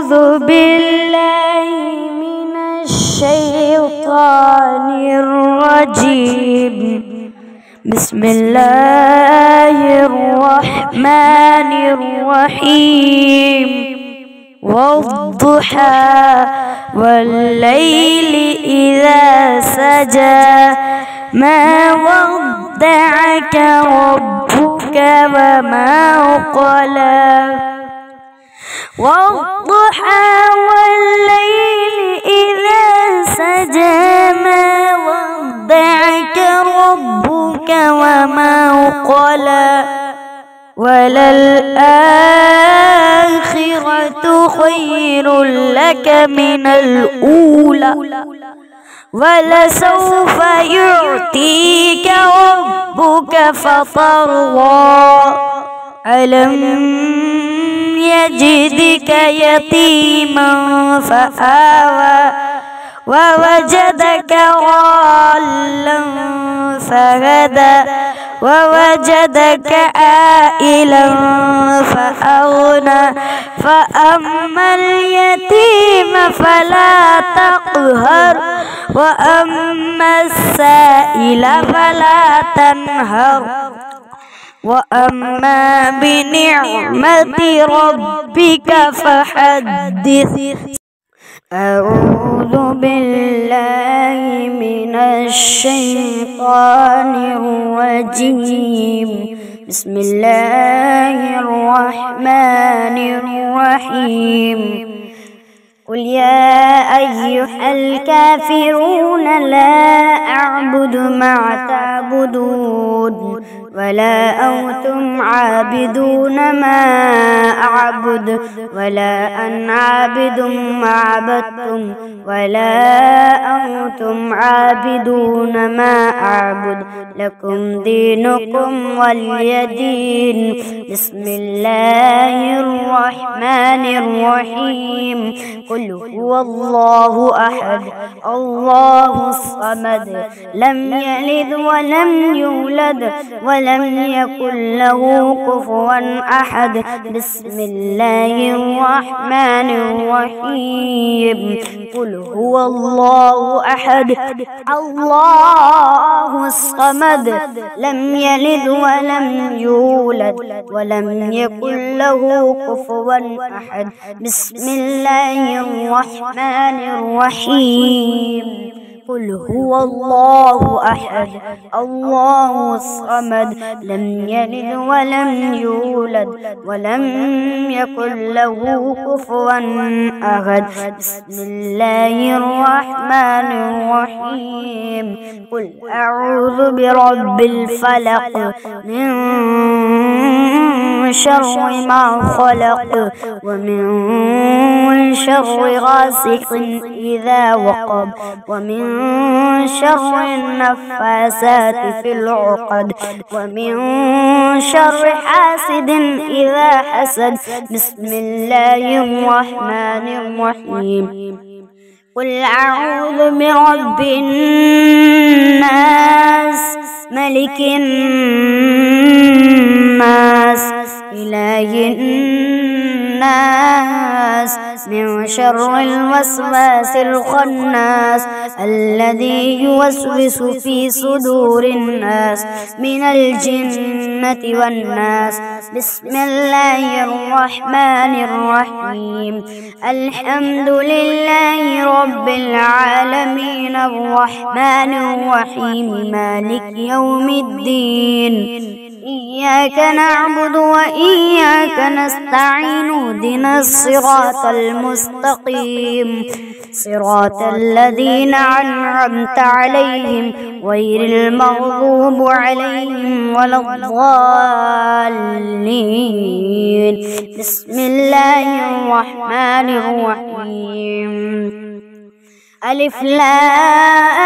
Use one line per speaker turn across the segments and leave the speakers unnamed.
أعوذ بالله من الشيطان الرجيم. بسم الله الرحمن الرحيم. والضحى والليل إذا سجى ما ودعك ربك وما قلى. والضحى والليل إذا سجى ما ودعك ربك وما قلى. وللآخرة خير لك من الأولى ولسوف يعطيك ربك فترضى. ألم يجدك يتيما فآوى ووجدك ضالا فهدى ووجدك عائلا فأغنى. فأما اليتيم فلا تقهر وأما السائل فلا تنهر. وأما بنعمة ربك فحدث. أعوذ بالله من الشيطان الرجيم. بسم الله الرحمن الرحيم. قل يا أيها الكافرون لا أعبد ما تعبدون ولا أنتم عابدون ما أعبد ولا أنا عابد ما عبدتم ولا أنتم عابدون ما أعبد لكم دينكم ولي دين. بسم الله الرحمن الرحيم. قل هو الله أحد الله الصمد لم يلد ولم يولد ولم يكن له كفوا أحد. بسم الله الرحمن الرحيم. قل هو الله أحد الله الصمد لم يلد ولم يولد ولم يكن له كفوا أحد. بسم الله الرحمن الرحيم. قل هو الله أحد الله الصمد لم يلد ولم يولد ولم يكن له كفوا أحد. بسم الله الرحمن الرحيم. قل أعوذ برب الفلق من شر ما خلق ومن شر غاسق إذا وقب ومن شر النفاسات في العقد ومن شر حاسد إذا حسد. بسم الله الرحمن الرحيم. قل أعوذ برب الناس ملك الناس إله الناس من شر الوسواس الخناس الذي يوسوس في صدور الناس من الجنة والناس. بسم الله الرحمن الرحيم. الحمد لله رب العالمين الرحمن الرحيم مالك يوم الدين. إياك نعبد وإياك نستعين اهدنا الصراط المستقيم صراط الذين أنعمت عليهم غير المغضوب عليهم ولا الضالين. بسم الله الرحمن الرحيم. ألف لام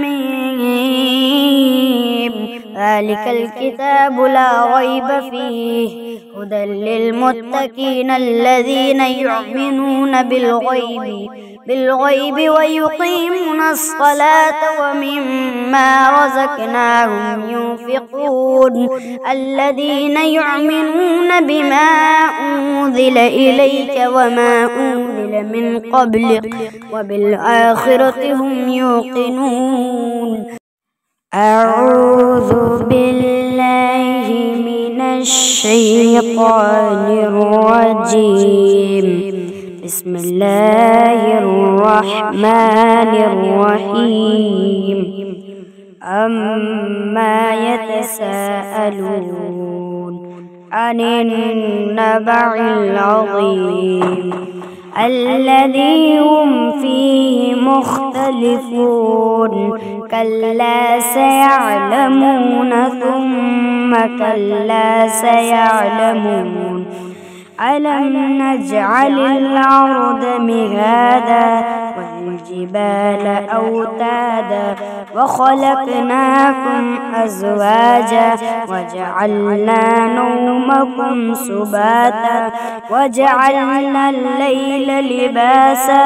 ميم ذلك الكتاب لا ريب فيه هدى للمتقين الذين يؤمنون بالغيب ويقيمون الصلاة ومما رزقناهم ينفقون الذين يؤمنون بما أنزل إليك وما أنزل من قبلك وبالآخرة هم يوقنون. أعوذ بالله من الشيطان الرجيم. بسم الله الرحمن الرحيم. أما يتساءلون عن النبع العظيم الذي هم فيه مختلفون كلا سيعلمون ثم كلا سيعلمون. ألم نجعل الأرض مهادا والجبال أوتادا وخلقناكم أزواجا وجعلنا نومكم سباتا وجعلنا الليل لباسا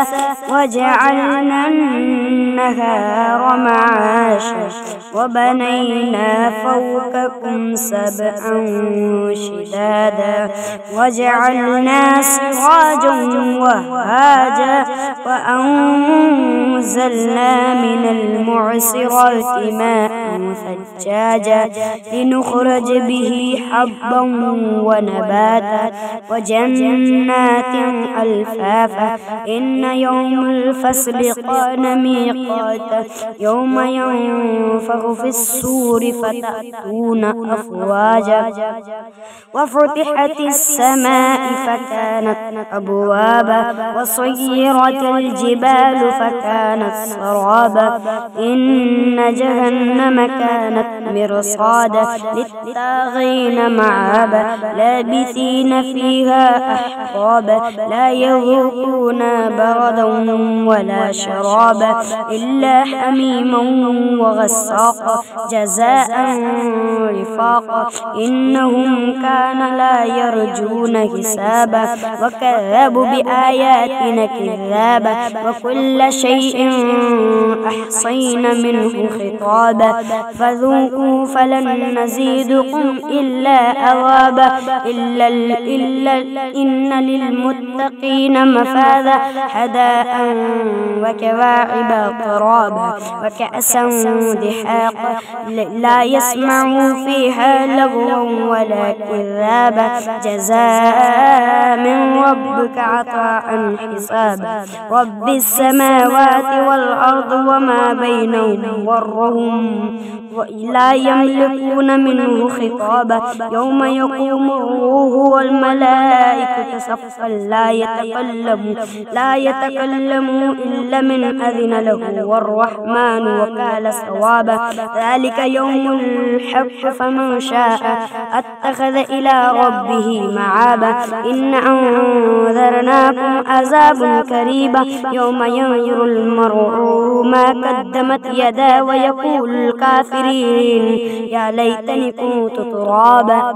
وجعلنا النهار معاشا وبنينا فوقكم سبعا شدادا وجعلنا سراجا وهاجا وأنزلنا من المعصرات ماء ثجاجا لنخرج به حبا ونباتا وجنات ألفافا. إن يوم الفصل كان ميقاتا يوم ينفخ في الصور فتأتون أفواجا وفتحت السماء فكانت أبوابا وسيرت الجبال فكانت سرابا. إن جهنم كانت مرصادا للطاغين مآبا لابثين فيها أحقابا لا يذوقون بردا ولا شرابا إلا حميما وغساقا جزاء وفاقا. إنهم كان لا يرجون حسابا وكذبوا بآياتنا كذابا وكل شيء أحصينا منه خطابا فذوقوا فلن نزيدكم إلا عذابا إن للمتقين مفازا حدائق وكواعب ترابا وكأسا دحاقا لا يسمعوا فيها لغوا ولا كذابا جزاء من ربك عطاء حسابا. رب السماوات والأرض وما بينهم ورهم لا يملكون منه خطابا. يوم يقوم الروح والملائكة صفا لا يتكلموا إلا من أذن له والرحمن وقال صوابا. ذلك يوم الحق فمن شاء اتخذ إلى ربه معابا. إن أنذرناكم عذاب قريبا يوم ينظر المرء ما قدمت يداه ويقول الكافرين يا ليتني كنت ترابا.